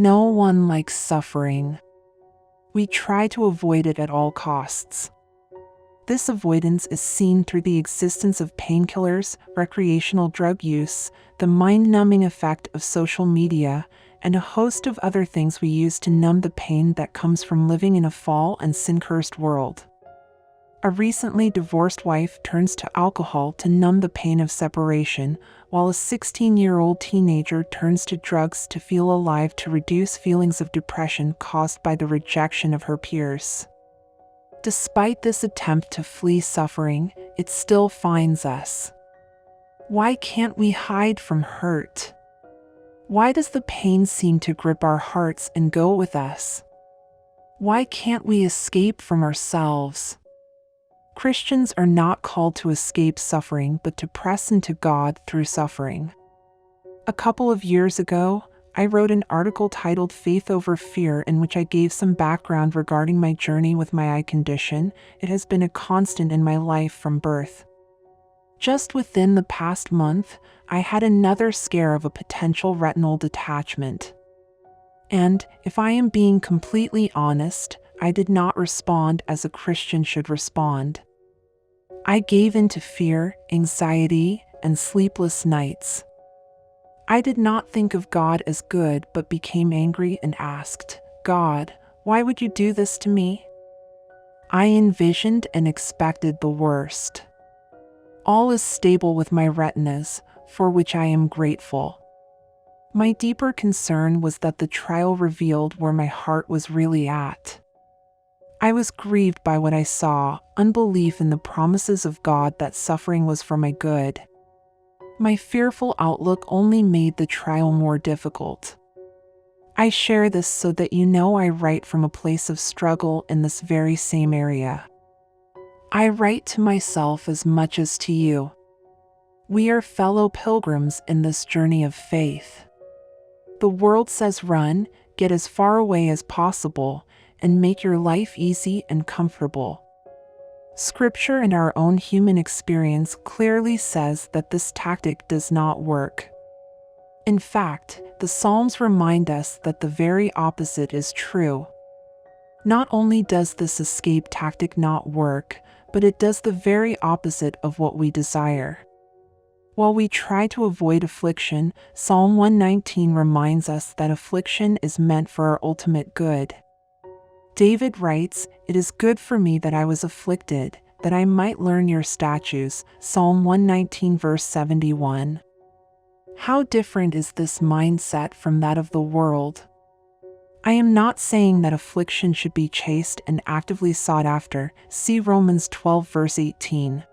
No one likes suffering. We try to avoid it at all costs. This avoidance is seen through the existence of painkillers, recreational drug use, the mind-numbing effect of social media, and a host of other things we use to numb the pain that comes from living in a fall and sin-cursed world. A recently divorced wife turns to alcohol to numb the pain of separation, while a 16-year-old teenager turns to drugs to feel alive to reduce feelings of depression caused by the rejection of her peers. Despite this attempt to flee suffering, it still finds us. Why can't we hide from hurt? Why does the pain seem to grip our hearts and go with us? Why can't we escape from ourselves? Christians are not called to escape suffering, but to press into God through suffering. A couple of years ago, I wrote an article titled Faith Over Fear, in which I gave some background regarding my journey with my eye condition. It has been a constant in my life from birth. Just within the past month, I had another scare of a potential retinal detachment. And, if I am being completely honest, I did not respond as a Christian should respond. I gave in to fear, anxiety, and sleepless nights. I did not think of God as good, but became angry and asked, God, why would you do this to me? I envisioned and expected the worst. All is stable with my retinas, for which I am grateful. My deeper concern was that the trial revealed where my heart was really at. I was grieved by what I saw, unbelief in the promises of God that suffering was for my good. My fearful outlook only made the trial more difficult. I share this so that you know I write from a place of struggle in this very same area. I write to myself as much as to you. We are fellow pilgrims in this journey of faith. The world says run, get as far away as possible, and make your life easy and comfortable. Scripture and our own human experience clearly says that this tactic does not work. In fact, the Psalms remind us that the very opposite is true. Not only does this escape tactic not work, but it does the very opposite of what we desire. While we try to avoid affliction, Psalm 119 reminds us that affliction is meant for our ultimate good. David writes, "It is good for me that I was afflicted, that I might learn your statutes." Psalm 119 verse 71. How different is this mindset from that of the world? I am not saying that affliction should be chased and actively sought after. See Romans 12 verse 18.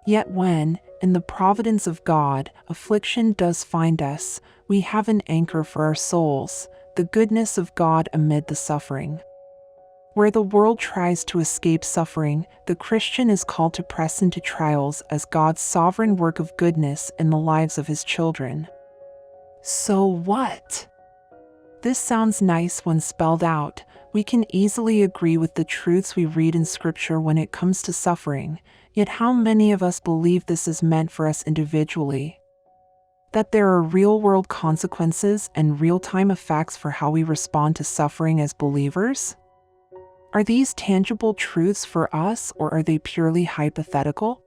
Yet when, in the providence of God, affliction does find us, we have an anchor for our souls, the goodness of God amid the suffering. Where the world tries to escape suffering, the Christian is called to press into trials as God's sovereign work of goodness in the lives of His children. So what? This sounds nice when spelled out. We can easily agree with the truths we read in Scripture when it comes to suffering, yet how many of us believe this is meant for us individually? That there are real-world consequences and real-time effects for how we respond to suffering as believers? Are these tangible truths for us, or are they purely hypothetical?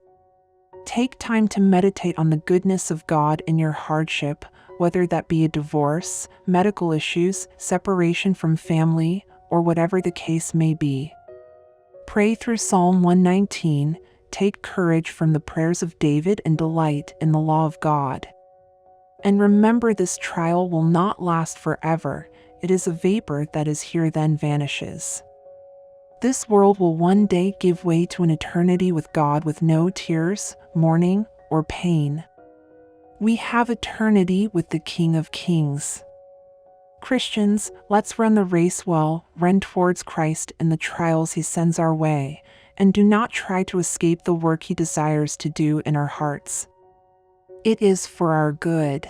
Take time to meditate on the goodness of God in your hardship, whether that be a divorce, medical issues, separation from family, or whatever the case may be. Pray through Psalm 119, take courage from the prayers of David, and delight in the law of God. And remember, this trial will not last forever. It is a vapor that is here then vanishes. This world will one day give way to an eternity with God with no tears, mourning, or pain. We have eternity with the King of Kings. Christians, let's run the race well, run towards Christ in the trials He sends our way, and do not try to escape the work He desires to do in our hearts. It is for our good.